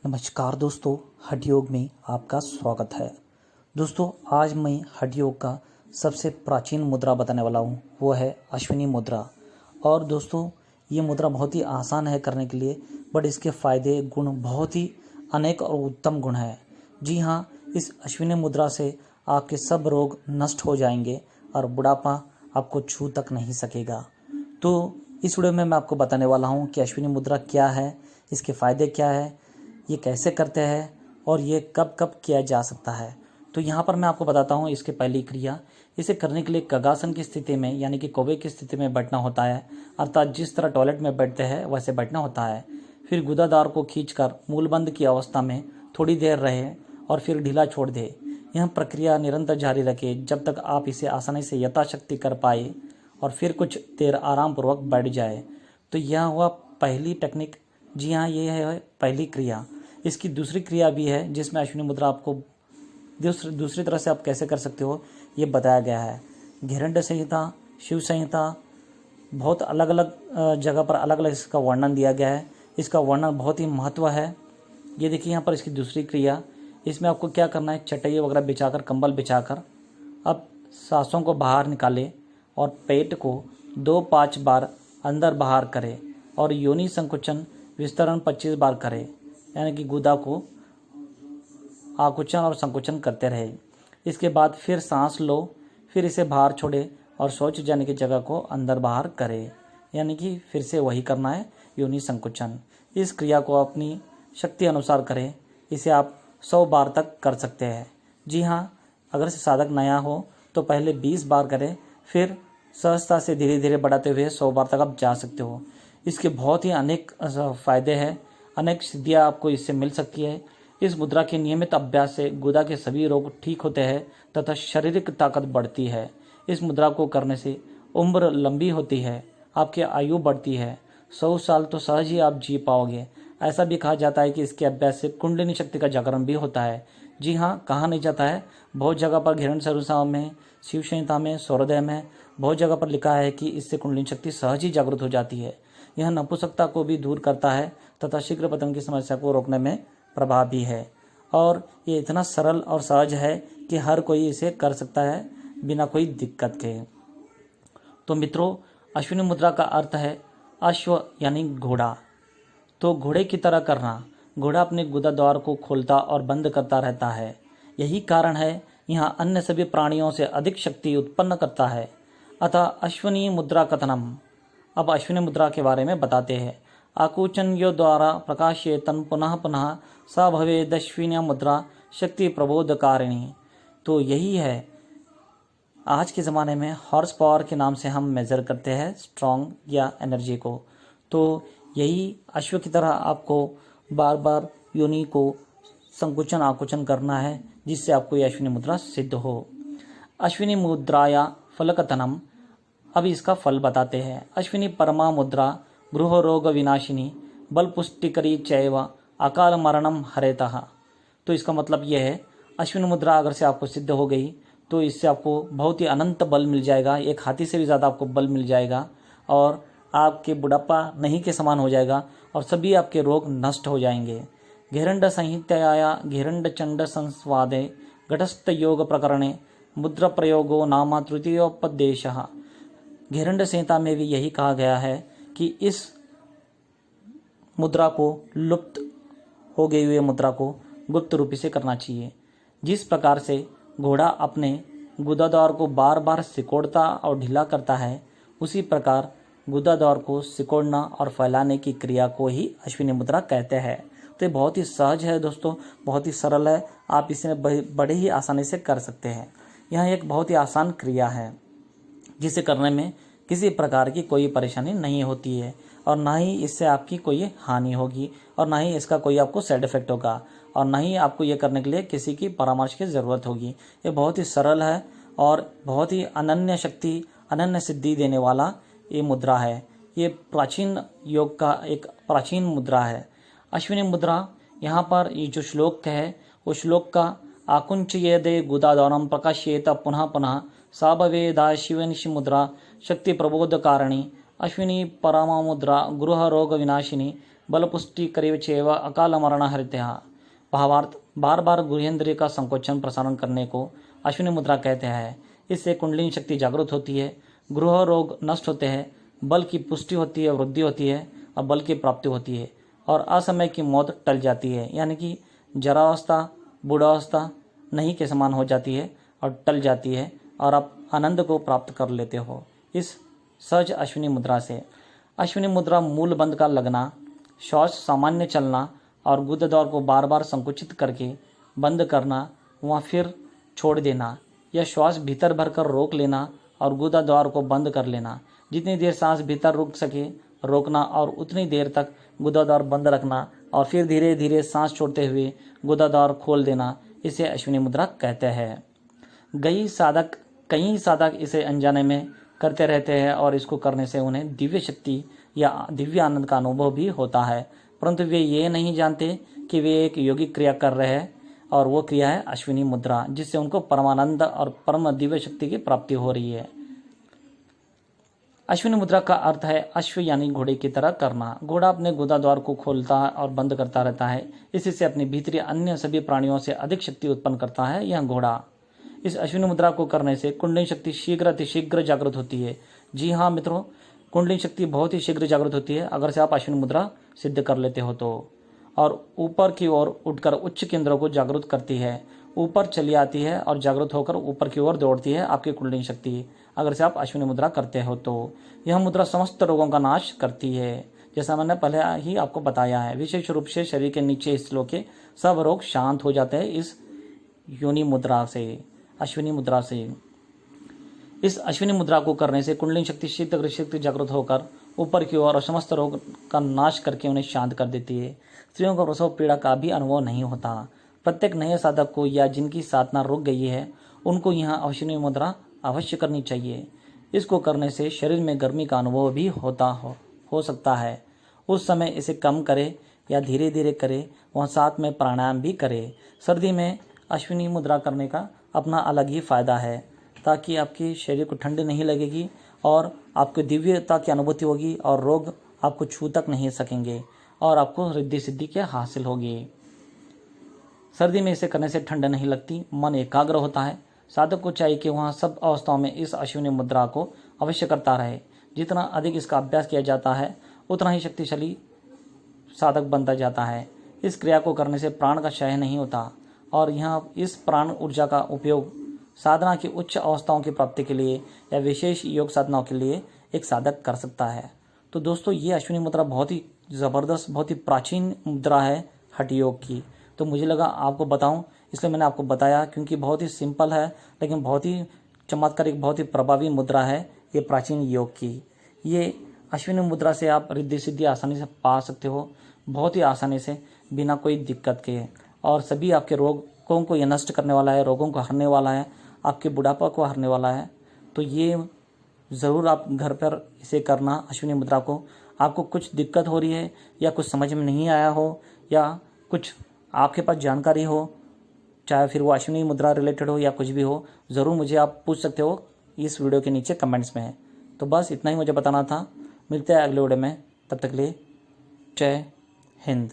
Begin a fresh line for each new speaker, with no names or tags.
नमस्कार दोस्तों, हठ योग में आपका स्वागत है। दोस्तों, आज मैं हठ योग का सबसे प्राचीन मुद्रा बताने वाला हूँ, वो है अश्विनी मुद्रा। और दोस्तों, ये मुद्रा बहुत ही आसान है करने के लिए, बट इसके फ़ायदे गुण बहुत ही अनेक और उत्तम गुण हैं। जी हाँ, इस अश्विनी मुद्रा से आपके सब रोग नष्ट हो जाएंगे और बुढ़ापा आपको छू तक नहीं सकेगा। तो इस वीडियो में मैं आपको बताने वाला हूँ कि अश्विनी मुद्रा क्या है, इसके फ़ायदे क्या है, ये कैसे करते हैं और ये कब कब किया जा सकता है। तो यहाँ पर मैं आपको बताता हूँ इसके पहली क्रिया। इसे करने के लिए कगासन की स्थिति में यानी कि कौवे की स्थिति में बैठना होता है, अर्थात जिस तरह टॉयलेट में बैठते हैं वैसे बैठना होता है। फिर गुदादार को खींचकर मूलबंद की अवस्था में थोड़ी देर रहे और फिर ढीला छोड़ दे। यह प्रक्रिया निरंतर जारी रखे जब तक आप इसे आसानी से यथाशक्ति कर पाए और फिर कुछ देर आराम पूर्वक बैठ जाए। तो यह हुआ पहली टेक्निक। जी हाँ, ये है पहली क्रिया। इसकी दूसरी क्रिया भी है जिसमें अश्विनी मुद्रा आपको दूसरी तरह से आप कैसे कर सकते हो ये बताया गया है। घेरंड संहिता, शिव संहिता, बहुत अलग अलग जगह पर अलग अलग इसका वर्णन दिया गया है। इसका वर्णन बहुत ही महत्व है। ये देखिए यहाँ पर इसकी दूसरी क्रिया। इसमें आपको क्या करना है, चटाई वगैरह बिछाकर, कंबल बिछाकर अब सांसों को बाहर निकाले और पेट को 2-5 बार अंदर बाहर करें और योनि संकुचन विस्तरण 25 बार करें, यानी कि गुदा को आकुचन और संकुचन करते रहे। इसके बाद फिर सांस लो, फिर इसे बाहर छोड़े और शौच जाने की जगह को अंदर बाहर करें, यानी कि फिर से वही करना है, योनि संकुचन। इस क्रिया को अपनी शक्ति अनुसार करें। इसे आप 100 बार तक कर सकते हैं। जी हाँ, अगर से साधक नया हो तो पहले 20 बार करें, फिर सहजता से धीरे धीरे बढ़ाते हुए 100 बार तक आप जा सकते हो। इसके बहुत ही अनेक फ़ायदे हैं, अनेक सिद्धियाँ आपको इससे मिल सकती है। इस मुद्रा के नियमित अभ्यास से गुदा के सभी रोग ठीक होते हैं तथा शारीरिक ताकत बढ़ती है। इस मुद्रा को करने से उम्र लंबी होती है, आपकी आयु बढ़ती है। 100 साल तो सहज ही आप जी पाओगे। ऐसा भी कहा जाता है कि इसके अभ्यास से कुंडलिनी शक्ति का जागरण भी होता है। जी हाँ, कहा नहीं जाता है, बहुत जगह पर घेरन सरुसा में, शिव संहिता में, सौरदय में बहुत जगह पर लिखा है कि इससे कुंडलिनी शक्ति सहज ही जागृत हो जाती है। यह नपुंसकता को भी दूर करता है तथा शीघ्र पतन की समस्या को रोकने में प्रभावी है। और ये इतना सरल और सहज है कि हर कोई इसे कर सकता है बिना कोई दिक्कत के। तो मित्रों, अश्विनी मुद्रा का अर्थ है अश्व यानी घोड़ा। तो घोड़े की तरह करना। घोड़ा अपने गुदा द्वार को खोलता और बंद करता रहता है। यही कारण है यहाँ अन्य सभी प्राणियों से अधिक शक्ति उत्पन्न करता है। अतः अश्विनी मुद्रा कथनम। अब अश्विनी मुद्रा के बारे में बताते हैं। आकुचन्यो द्वारा प्रकाशयतन पुनः पुनः सा भवेदश्विनी मुद्रा शक्ति प्रबोधकारिणी। तो यही है, आज के ज़माने में हॉर्स पावर के नाम से हम मेज़र करते हैं स्ट्रॉन्ग या एनर्जी को। तो यही अश्व की तरह आपको बार बार योनि को संकुचन आकुचन करना है, जिससे आपको ये अश्विनी मुद्रा सिद्ध हो। अश्विनी मुद्राया फलकथनम। अब इसका फल बताते हैं। अश्विनी परमा मुद्रा गृह रोग विनाशिनी बल पुष्टिकरी चैव अकाल मरणम हरेतः। तो इसका मतलब यह है, अश्विनी मुद्रा अगर से आपको सिद्ध हो गई तो इससे आपको बहुत ही अनंत बल मिल जाएगा, एक हाथी से भी ज़्यादा आपको बल मिल जाएगा और आपके बुढ़ापा नहीं के समान हो जाएगा और सभी आपके रोग नष्ट हो जाएंगे। घेरंड संहिताया घेरंड चंड संस्वादे घटस्थ योग प्रकरणे मुद्रा प्रयोगो नाम तृतीयोपदेशः। घेरंड संहिता में भी यही कहा गया है कि इस मुद्रा को, लुप्त हो गई हुई मुद्रा को गुप्त रूप से करना चाहिए। जिस प्रकार से घोड़ा अपने गुदाद्वार को बार बार सिकोड़ता और ढीला करता है, उसी प्रकार गुदाद्वार को सिकोड़ना और फैलाने की क्रिया को ही अश्विनी मुद्रा कहते हैं। तो ये बहुत ही सहज है दोस्तों, बहुत ही सरल है, आप इसे बड़े ही आसानी से कर सकते हैं। यह एक बहुत ही आसान क्रिया है जिसे करने में किसी प्रकार की कोई परेशानी नहीं होती है और ना ही इससे आपकी कोई हानि होगी और ना ही इसका कोई आपको साइड इफेक्ट होगा और ना ही आपको ये करने के लिए किसी की परामर्श की ज़रूरत होगी। ये बहुत ही सरल है और बहुत ही अनन्य शक्ति, अनन्य सिद्धि देने वाला ये मुद्रा है। ये प्राचीन योग का एक प्राचीन मुद्रा है। अश्विनी मुद्रा, यहाँ पर ये जो श्लोक है वो श्लोक का आकुंचयेदे गुदाद्वारम प्रकाश्येत पुनः पुनः सा भवेदा शिवनिशि मुद्रा शक्ति प्रबोधकारिणी अश्विनी परमा मुद्रा गृह रोग विनाशिनी बलपुष्टि करीब चेव अकाल मरण हरित्या। भावार्थ, बार बार गुहेंद्रिय का संकोचन प्रसारण करने को अश्विनी मुद्रा कहते हैं। इससे कुंडलिनी शक्ति जागृत होती है, गृह रोग नष्ट होते हैं, बल की पुष्टि होती है, वृद्धि होती है और बल की प्राप्ति होती है और असमय की मौत टल जाती है, यानी कि जरावस्था बूढ़ावस्था नहीं के समान हो जाती है और टल जाती है और आप आनंद को प्राप्त कर लेते हो इस सहज अश्विनी मुद्रा से। अश्विनी मुद्रा मूल बंद का लगना, श्वास सामान्य चलना और गुदद्वार को बार बार संकुचित करके बंद करना व फिर छोड़ देना, या श्वास भीतर भरकर रोक लेना और गुदाद्वार को बंद कर लेना। जितनी देर सांस भीतर रुक सके रोकना और उतनी देर तक गुदाद्वार बंद रखना और फिर धीरे धीरे सांस छोड़ते हुए गुदाद्वार खोल देना, इसे अश्विनी मुद्रा कहते हैं। कई साधक इसे अनजाने में करते रहते हैं और इसको करने से उन्हें दिव्य शक्ति या दिव्य आनंद का अनुभव भी होता है, परंतु वे ये नहीं जानते कि वे एक योगिक क्रिया कर रहे हैं और वो क्रिया है अश्विनी मुद्रा, जिससे उनको परमानंद और परम दिव्य शक्ति की प्राप्ति हो रही है। अश्विनी मुद्रा का अर्थ है अश्व यानी घोड़े की तरह करना। घोड़ा अपने गुदाद्वार को खोलता और बंद करता रहता है, इसी से अपने भीतरी अन्य सभी प्राणियों से अधिक शक्ति उत्पन्न करता है यह घोड़ा। इस अश्विनी मुद्रा को करने से कुंडलिनी शक्ति शीघ्र जागृत होती है। जी हाँ मित्रों, कुंडलिनी शक्ति बहुत ही शीघ्र जागृत होती है अगर से आप अश्विनी मुद्रा सिद्ध कर लेते हो तो, और ऊपर की ओर उठकर उच्च केंद्रों को जागृत करती है, ऊपर चली आती है और जागृत होकर ऊपर की ओर दौड़ती है आपकी कुंडलिनी शक्ति, अगर से आप अश्विनी मुद्रा करते हो तो। यह मुद्रा समस्त रोगों का नाश करती है, जैसा मैंने पहले ही आपको बताया है। विशेष रूप से शरीर के नीचे हिस्सों के सब रोग शांत हो जाते हैं इस योनि मुद्रा से, अश्विनी मुद्रा से। इस अश्विनी मुद्रा को करने से कुंडलिनी शक्ति शीघ्र जागृत होकर ऊपर की ओर और समस्त रोग का नाश करके उन्हें शांत कर देती है। स्त्रियों को प्रसव पीड़ा का भी अनुभव नहीं होता। प्रत्येक नए साधक को या जिनकी साधना रुक गई है उनको यह अश्विनी मुद्रा अवश्य करनी चाहिए। इसको करने से शरीर में गर्मी का अनुभव भी हो सकता है। उस समय इसे कम करे या धीरे धीरे करे, वह साथ में प्राणायाम भी करे। सर्दी में अश्विनी मुद्रा करने का अपना अलग ही फायदा है, ताकि आपके शरीर को ठंडी नहीं लगेगी और आपको दिव्यता की अनुभूति होगी और रोग आपको छू तक नहीं सकेंगे और आपको रिद्धि सिद्धि क्या हासिल होगी। सर्दी में इसे करने से ठंड नहीं लगती, मन एकाग्र होता है। साधक को चाहिए कि वहाँ सब अवस्थाओं में इस अश्विनी मुद्रा को अवश्य करता रहे। जितना अधिक इसका अभ्यास किया जाता है उतना ही शक्तिशाली साधक बनता जाता है। इस क्रिया को करने से प्राण का क्षय नहीं होता और यहाँ इस प्राण ऊर्जा का उपयोग साधना की उच्च अवस्थाओं की प्राप्ति के लिए या विशेष योग साधनाओं के लिए एक साधक कर सकता है। तो दोस्तों, ये अश्विनी मुद्रा बहुत ही ज़बरदस्त, बहुत ही प्राचीन मुद्रा है हठ योग की। तो मुझे लगा आपको बताऊं, इसलिए मैंने आपको बताया, क्योंकि बहुत ही सिंपल है लेकिन बहुत ही चमत्कारिक, बहुत ही प्रभावी मुद्रा है ये प्राचीन योग की। ये अश्विनी मुद्रा से आप रिद्धि सिद्धि आसानी से पा सकते हो, बहुत ही आसानी से, बिना कोई दिक्कत के, और सभी आपके रोगों को ये नष्ट करने वाला है, रोगों को हरने वाला है, आपके बुढ़ापा को हरने वाला है। तो ये ज़रूर आप घर पर इसे करना, अश्विनी मुद्रा को। आपको कुछ दिक्कत हो रही है या कुछ समझ में नहीं आया हो या कुछ आपके पास जानकारी हो, चाहे फिर वो अश्विनी मुद्रा रिलेटेड हो या कुछ भी हो, ज़रूर मुझे आप पूछ सकते हो इस वीडियो के नीचे कमेंट्स में। तो बस इतना ही मुझे बताना था। मिलते हैं अगले वीडियो में, तब तक के लिए जय हिंद।